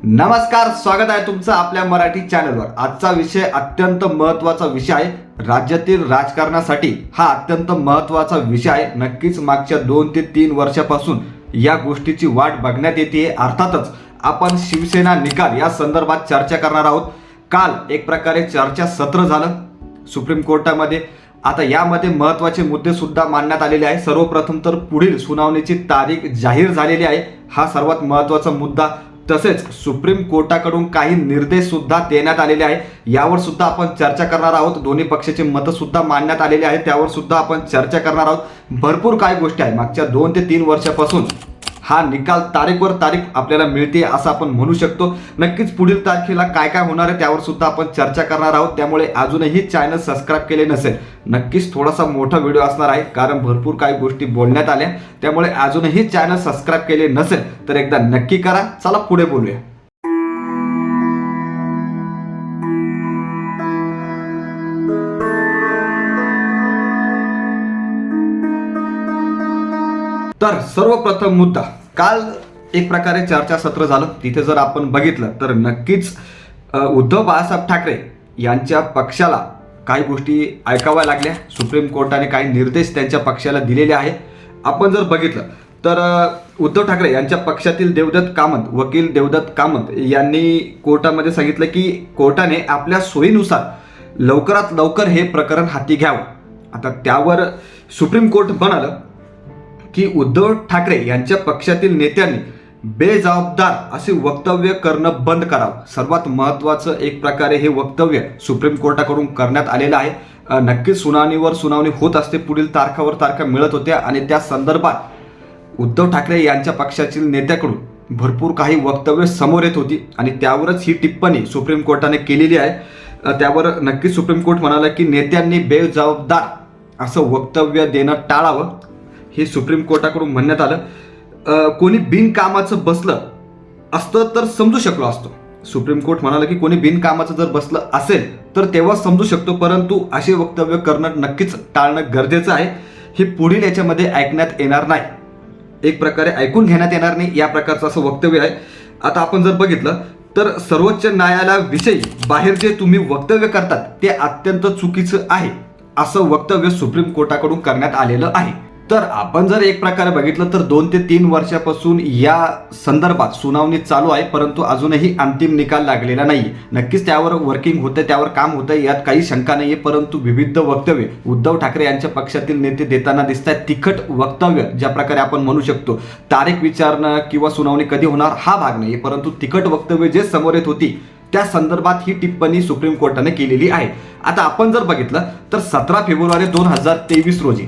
नमस्कार, स्वागत आहे तुमचं आपल्या मराठी चॅनलवर। आजचा विषय अत्यंत महत्त्वाचा विषय आहे। राज्यातील राजकारणासाठी हा अत्यंत महत्त्वाचा विषय आहे। नक्कीच मागच्या 2 ते 3 वर्षापासून या गोष्टीची वाट बघण्यात येते। अर्थातच आपण शिवसेना निकाल या संदर्भात चर्चा करणार आहोत। काल एक प्रकारे चर्चा सत्र झालं सुप्रीम कोर्टामध्ये। आता यामध्ये महत्त्वाचे मुद्दे सुद्धा मांडण्यात आलेले आहे। सर्वप्रथम तर पुढील सुनावणीची तारीख जाहीर झालेली आहे, हा सर्वात महत्त्वाचा मुद्दा। तसेच सुप्रीम कोर्टाकडून काही निर्देश सुद्धा देण्यात आलेले आहे, यावर सुद्धा आपण चर्चा करणार आहोत। दोन्ही पक्षाचे मत सुद्धा मांडण्यात आलेले आहेत, त्यावर सुद्धा आपण चर्चा करणार आहोत। भरपूर काही गोष्टी आहेत। मागच्या 2 ते 3 वर्षापासून हा निकाल तारीखवर तारीख आपल्याला मिळते असं आपण म्हणू शकतो। नक्कीच पुढील तारखेला काय काय होणार आहे त्यावर सुद्धा आपण चर्चा करणार आहोत। त्यामुळे अजूनही चॅनल सबस्क्राइब केले नसेल, नक्कीच थोडासा मोठा व्हिडिओ असणार आहे, कारण भरपूर काही गोष्टी बोलण्यात आल्या। त्यामुळे अजूनही चॅनल सबस्क्राइब केले नसेल तर एकदा नक्की करा। चला पुढे बोलूया। तर सर्वप्रथम मुद्दा, काल एक प्रकारे चर्चा सत्र झालं। तिथे जर आपण बघितलं तर नक्कीच उद्धव बाळासाहेब ठाकरे यांच्या पक्षाला काही गोष्टी ऐकाव्या लागल्या। सुप्रीम कोर्टाने काही निर्देश त्यांच्या पक्षाला दिलेले आहे। आपण जर बघितलं तर उद्धव ठाकरे यांच्या पक्षातील देवदत्त कामत, वकील देवदत्त कामत यांनी कोर्टामध्ये सांगितलं की कोर्टाने आपल्या सोयीनुसार लवकरात लवकर हे प्रकरण हाती घ्यावं। आता त्यावर सुप्रीम कोर्ट म्हणालं की उद्धव ठाकरे यांच्या पक्षातील नेत्यांनी बेजबाबदार असे वक्तव्य करणं बंद करावं। सर्वात महत्त्वाचं एक प्रकारे हे वक्तव्य सुप्रीम कोर्टाकडून करण्यात आलेलं आहे। नक्कीच सुनावणीवर सुनावणी होत असते, पुढील तारखावर तारखा मिळत होत्या आणि त्या संदर्भात उद्धव ठाकरे यांच्या पक्षातील नेत्याकडून भरपूर काही वक्तव्य समोर येत होती आणि त्यावरच ही टिप्पणी सुप्रीम कोर्टाने केलेली आहे। त्यावर नक्कीच सुप्रीम कोर्ट म्हणाला की नेत्यांनी बेजबाबदार असं वक्तव्य देणं टाळावं, हे सुप्रीम कोर्टाकडून म्हणण्यात आलं। कोणी बिनकामाचं बसलं असतं तर समजू शकलो असतो। सुप्रीम कोर्ट म्हणाला की कोणी बिनकामाचं जर बसलं असेल तर तेव्हा समजू शकतो, परंतु असे वक्तव्य करणं नक्कीच टाळणं गरजेचं आहे। हे पुढील याच्यामध्ये ऐकण्यात येणार नाही, एक प्रकारे ऐकून घेण्यात येणार नाही, या प्रकारचं असं वक्तव्य आहे। आता आपण जर बघितलं तर सर्वोच्च न्यायालयाविषयी बाहेर जे तुम्ही वक्तव्य करतात ते अत्यंत चुकीचं आहे, असं वक्तव्य सुप्रीम कोर्टाकडून करण्यात आलेलं आहे। तर आपण जर एक प्रकारे बघितलं तर 2 ते 3 वर्षापासून या संदर्भात सुनावणी चालू आहे, परंतु अजूनही अंतिम निकाल लागलेला नाही। नक्कीच त्यावर वर्किंग होते, त्यावर काम होतं, यात काही शंका नाहीये। परंतु विविध वक्तव्य उद्धव ठाकरे यांच्या पक्षातील नेते देताना दिसत आहेत। तिखट वक्तव्य, ज्या प्रकारे आपण म्हणू शकतो, तारीख विचारणं किंवा सुनावणी कधी होणार हा भाग नाही, परंतु तिखट वक्तव्य जे समोर येत होती त्या संदर्भात ही टिप्पणी सुप्रीम कोर्टाने केलेली आहे। आता आपण जर बघितलं तर 17 फेब्रुवारी 2023 रोजी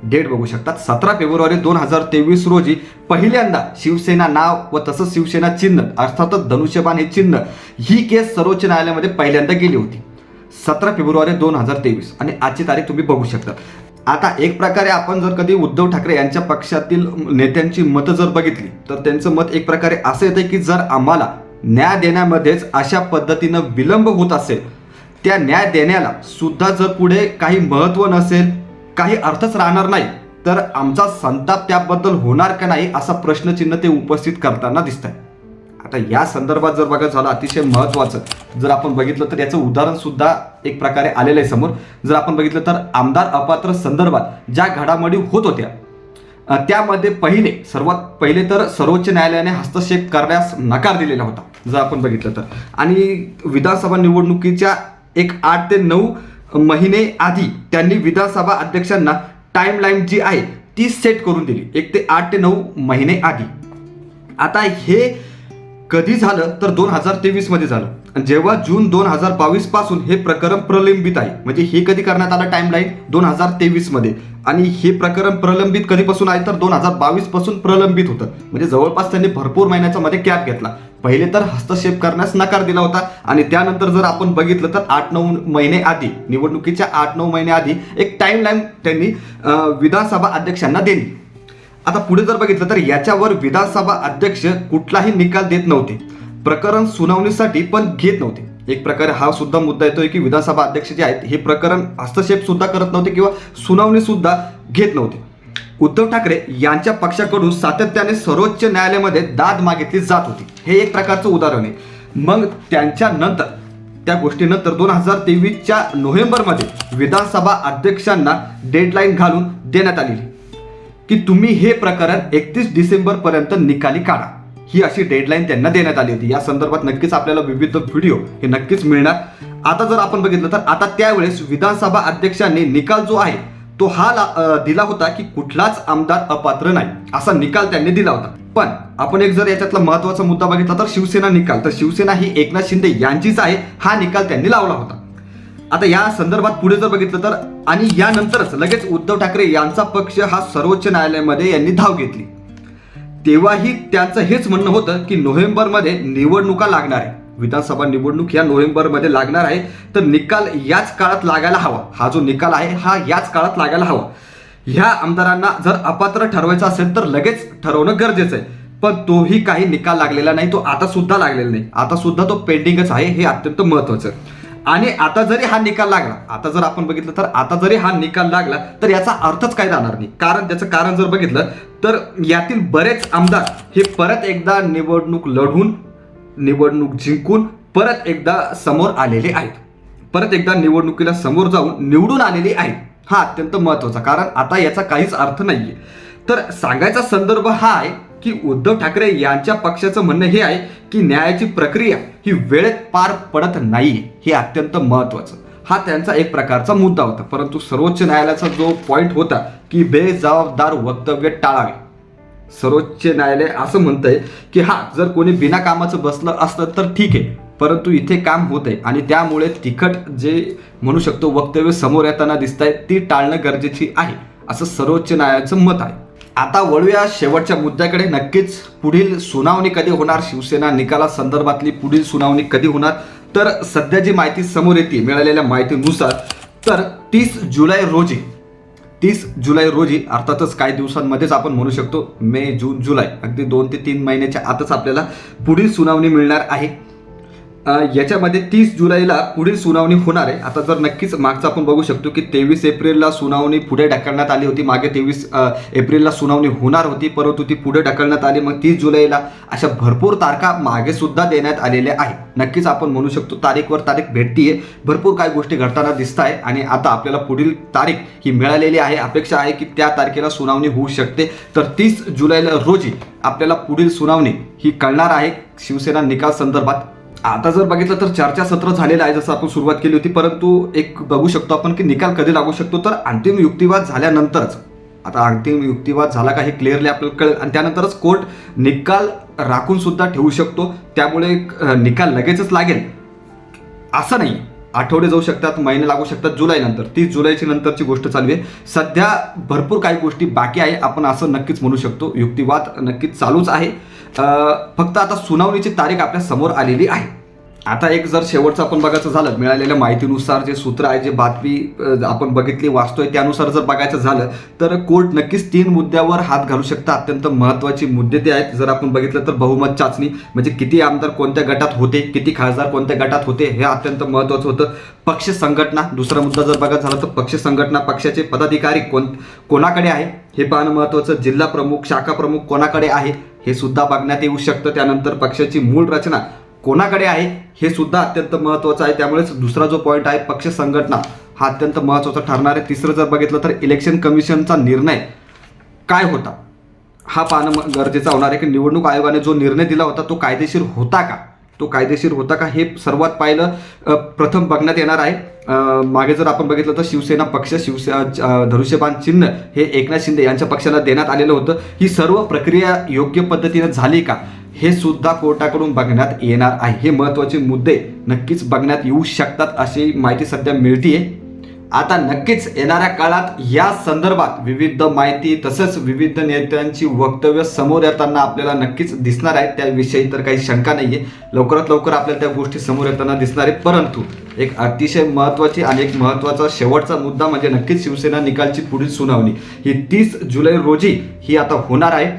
डेट बघू शकतात। 17 फेब्रुवारी 2023 रोजी पहिल्यांदा शिवसेना नाव व तसंच शिवसेना चिन्ह अर्थातच धनुष्यबाण हे चिन्ह ही केस सर्वोच्च न्यायालयामध्ये पहिल्यांदा गेली होती 17 फेब्रुवारी 2023 आणि आजची तारीख तुम्ही बघू शकता। आता एक प्रकारे आपण जर कधी उद्धव ठाकरे यांच्या पक्षातील नेत्यांची मतं जर बघितली तर त्यांचं मत एक प्रकारे असं येतं की जर आम्हाला न्याय देण्यामध्येच अशा पद्धतीनं विलंब होत असेल, त्या न्याय देण्याला सुद्धा जर पुढे काही महत्त्व नसेल, काही अर्थच राहणार नाही, तर आमचा संताप त्याबद्दल होणार का नाही असा प्रश्नचिन्ह ते उपस्थित करताना दिसत आहे। आता या संदर्भात जर बघत झालं अतिशय महत्त्वाचं जर आपण बघितलं तर याचं उदाहरण सुद्धा एक प्रकारे आलेलं आहे समोर। जर आपण बघितलं तर आमदार अपात्र संदर्भात ज्या घडामोडी होत होत्या त्यामध्ये सर्वात पहिले तर सर्वोच्च न्यायालयाने हस्तक्षेप करण्यास नकार दिलेला होता जर आपण बघितलं तर, आणि विधानसभा निवडणुकीच्या एक 8 ते 9 महिने आधी त्यांनी विधानसभा अध्यक्षांना टाइमलाईन जी आहे ती सेट करून दिली, 1 ते 8 ते 9 महिने आधी। आता हे कधी झालं तर 2023 मध्ये झालं, जेव्हा जून 2022 पासून हे प्रकरण प्रलंबित आहे। म्हणजे हे कधी करण्यात आलं टाइमलाईन 2023 मध्ये, आणि हे प्रकरण प्रलंबित कधीपासून आहे तर 2022 पासून प्रलंबित होतं। म्हणजे जवळपास त्यांनी भरपूर महिन्याचा मध्ये गॅप घेतला। पहिले तर हस्तक्षेप करण्यास नकार दिला होता आणि त्यानंतर जर आपण बघितलं तर 8-9 महिने आधी, निवडणुकीच्या 8-9 महिने आधी एक टाइमलाईन त्यांनी विधानसभा अध्यक्षांना दिली। आता पुढे जर बघितलं तर याच्यावर विधानसभा अध्यक्ष कुठलाही निकाल देत नव्हते, प्रकरण सुनावणीसाठी पण घेत नव्हते। एक प्रकारे हा सुद्धा मुद्दा येतोय की विधानसभा अध्यक्ष जे आहेत हे प्रकरण हस्तक्षेप सुद्धा करत नव्हते किंवा सुनावणी सुद्धा घेत नव्हते। उद्धव ठाकरे यांच्या पक्षाकडून सातत्याने सर्वोच्च न्यायालयामध्ये दाद मागितली जात होती. हे एक प्रकारचं उदाहरण आहे. मग त्यांच्यानंतर त्या गोष्टीनंतर 2023च्या नोव्हेंबरमध्ये विधानसभा अध्यक्षांना डेडलाईन घालून देण्यात आलेली की तुम्ही हे प्रकरण 31 डिसेंबरपर्यंत निकाली काढा. ही अशी डेडलाईन त्यांना देण्यात आली होती. या संदर्भात नक्कीच आपल्याला विविध व्हिडिओ हे नक्कीच मिळणार. आता जर आपण बघितलं तर आता त्यावेळेस विधानसभा अध्यक्षांनी निकाल जो आहे तो हा दिला होता की कुठलाच आमदार अपात्र नाही, असा निकाल त्यांनी दिला होता. पण आपण एक जर याच्यातला महत्वाचा मुद्दा बघितला तर शिवसेना निकाल, तर शिवसेना ही एकनाथ शिंदे यांचीच आहे, हा निकाल त्यांनी लावला होता. आता या संदर्भात पुढे जर बघितलं तर आणि यानंतरच लगेच उद्धव ठाकरे यांचा पक्ष हा सर्वोच्च न्यायालयामध्ये यांनी धाव घेतली. तेव्हाही त्यांचं हेच म्हणणं होतं की नोव्हेंबरमध्ये निवडणुका लागणार आहे, विधानसभा निवडणूक या नोव्हेंबरमध्ये लागणार आहे, तर निकाल याच काळात लागायला हवा. हा जो निकाल आहे हा याच काळात लागायला हवा. ह्या आमदारांना जर अपात्र ठरवायचं असेल तर लगेच ठरवणं गरजेचं आहे. पण तोही काही निकाल लागलेला नाही, तो आता सुद्धा लागलेला नाही, आता सुद्धा तो पेंडिंगच आहे. हे अत्यंत महत्वाचं. आणि आता जरी हा निकाल लागला, आता जर आपण बघितलं तर आता जरी हा निकाल लागला तर याचा अर्थच काय राहणार नाही. कारण त्याचं कारण जर बघितलं तर यातील बरेच आमदार हे परत एकदा निवडणूक लढून निवडणूक जिंकून परत एकदा समोर आलेले आहेत, परत एकदा निवडणुकीला समोर जाऊन निवडून आलेले आहेत. हा अत्यंत महत्वाचा, कारण आता याचा काहीच अर्थ नाहीये. तर सांगायचा संदर्भ हा आहे की उद्धव ठाकरे यांच्या पक्षाचं म्हणणं हे आहे की न्यायाची प्रक्रिया ही वेळेत पार पडत नाहीये. हे अत्यंत महत्वाचं. हा त्यांचा एक प्रकारचा मुद्दा होता. परंतु सर्वोच्च न्यायालयाचा जो पॉइंट होता की बेजबाबदार वक्तव्य टाळावे, सर्वोच्च न्यायालय असं म्हणतंय की हा जर कोणी बिना कामाचं बसलं असतं तर ठीक आहे, परंतु इथे काम होत आहे आणि त्यामुळे तिखट जे म्हणू शकतो वक्तव्य समोर येताना दिसत आहे ती टाळणं गरजेची आहे, असं सर्वोच्च न्यायालयाचं मत आहे. आता वळूया शेवटच्या मुद्द्याकडे. नक्कीच पुढील सुनावणी कधी होणार, शिवसेना निकाला संदर्भातली पुढील सुनावणी कधी होणार, तर सध्या जी माहिती समोर येते मिळालेल्या माहितीनुसार तर 30 जुलै रोजी अर्थातच काही दिवसांमध्येच आपण म्हणू शकतो मे जून जुलै अगदी 2 ते 3 महिन्याच्या आतच आपल्याला पुढील सुनावणी मिळणार आहे. याच्यामध्ये 30 जुलैला पुढील सुनावणी होणार आहे. आता जर नक्कीच मागचं आपण बघू शकतो की 23 एप्रिलला सुनावणी पुढे ढकलण्यात आली होती. मागे 23 एप्रिलला सुनावणी होणार होती, परंतु ती पुढे ढकलण्यात आली. मग 30 जुलैला अशा भरपूर तारखा मागे सुद्धा देण्यात आलेल्या आहेत. नक्कीच आपण म्हणू शकतो तारीखवर तारीख भेटतीये, भरपूर काही गोष्टी घडताना दिसत आहे आणि आता आपल्याला पुढील तारीख ही मिळालेली आहे. अपेक्षा आहे की त्या तारखेला सुनावणी होऊ शकते. तर 30 जुलैला रोजी आपल्याला पुढील सुनावणी ही कळणार आहे शिवसेना निकाल संदर्भात. आता जर बघितलं तर चर्चासत्र झालेलं आहे जसं आपण सुरुवात केली होती, परंतु एक बघू शकतो आपण की निकाल कधी लागू शकतो तर अंतिम युक्तिवाद झाल्यानंतरच. आता अंतिम युक्तिवाद झाला का हे क्लिअरली आपल्याला कळेल आणि त्यानंतरच कोर्ट निकाल राखून सुद्धा ठेवू शकतो. त्यामुळे निकाल लगेचच लागेल असं नाही, आठवडे जाऊ शकतात, महिने लागू शकतात. जुलैनंतर 30 जुलैची नंतरची गोष्ट चालू आहे. सध्या भरपूर काही गोष्टी बाकी आहे, आपण असं नक्कीच म्हणू शकतो. युक्तिवाद नक्कीच चालूच आहे, फक्त आता सुनावणीची तारीख आपल्या समोर आलेली आहे. आता एक जर शेवटचं आपण बघायचं झालं मिळालेल्या माहितीनुसार जे सूत्र आहे, जे बातमी आपण बघितली वाचतोय त्यानुसार जर बघायचं झालं तर कोर्ट नक्कीच 3 मुद्द्यावर हात घालू शकतं. अत्यंत महत्त्वाची मुद्दे ते आहेत. जर आपण बघितलं तर बहुमत चाचणी म्हणजे किती आमदार कोणत्या गटात होते, किती खासदार कोणत्या गटात होते, हे अत्यंत महत्त्वाचं होतं. पक्ष संघटना, दुसरा मुद्दा जर बघायचा झाला तर पक्ष संघटना, पक्षाचे पदाधिकारी कोणाकडे आहे हे पाहणं महत्त्वाचं. जिल्हा प्रमुख, शाखा प्रमुख कोणाकडे आहे हे सुद्धा बघण्यात येऊ शकतं. त्यानंतर पक्षाची मूळ रचना कोणाकडे आहे हे सुद्धा अत्यंत महत्त्वाचं आहे. त्यामुळेच दुसरा जो पॉईंट आहे पक्ष संघटना हा अत्यंत महत्त्वाचा ठरणार आहे. तिसरं जर बघितलं तर इलेक्शन कमिशनचा निर्णय काय होता हा पाहणं गरजेचं होणार आहे की निवडणूक आयोगाने जो निर्णय दिला होता तो कायदेशीर होता का, हे सर्वात पहिलं प्रथम बघण्यात येणार आहे. मागे जर आपण बघितलं तर शिवसेना पक्ष धनुष्यबाण चिन्ह हे एकनाथ शिंदे यांच्या पक्षाला देण्यात आलेलं होतं. ही सर्व प्रक्रिया योग्य पद्धतीने झाली का हे सुद्धा कोर्टाकडून बघण्यात येणार आहे. हे महत्त्वाचे मुद्दे नक्कीच बघण्यात येऊ शकतात अशी माहिती सध्या मिळतीये. आता नक्कीच येणाऱ्या काळात या संदर्भात विविध माहिती तसंच विविध नेत्यांची वक्तव्य समोर येताना आपल्याला नक्कीच दिसणार आहे. त्याविषयी तर काही शंका नाहीये. लवकरात लवकर आपल्याला त्या गोष्टी समोर येताना दिसणार आहे. परंतु एक अतिशय महत्त्वाची आणि एक महत्त्वाचा शेवटचा मुद्दा म्हणजे नक्कीच शिवसेना निकालची पुढील सुनावणी ही 30 जुलै रोजी ही आता होणार आहे.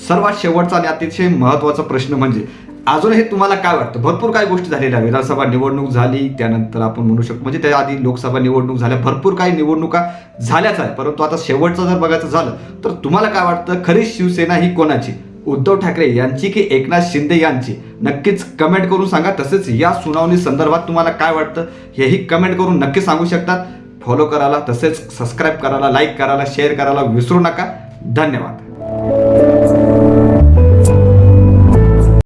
सर्वात शेवटचा आणि अतिशय महत्त्वाचा प्रश्न म्हणजे अजूनही तुम्हाला काय वाटतं? भरपूर काही गोष्टी झालेल्या, विधानसभा निवडणूक झाली, त्यानंतर आपण म्हणू शकतो म्हणजे त्याआधी लोकसभा निवडणूक झाल्या, भरपूर काही निवडणुका झाल्याच आहे. परंतु आता शेवटचं जर बघायचं झालं तर तुम्हाला काय वाटतं, खरी शिवसेना ही कोणाची? उद्धव ठाकरे यांची की एकनाथ शिंदे यांची? नक्कीच कमेंट करून सांगा. तसेच या सुनावणी संदर्भात तुम्हाला काय वाटतं हेही कमेंट करून नक्की सांगू शकतात. फॉलो करायला, तसेच सबस्क्राईब करायला, लाईक करायला, शेअर करायला विसरू नका. धन्यवाद.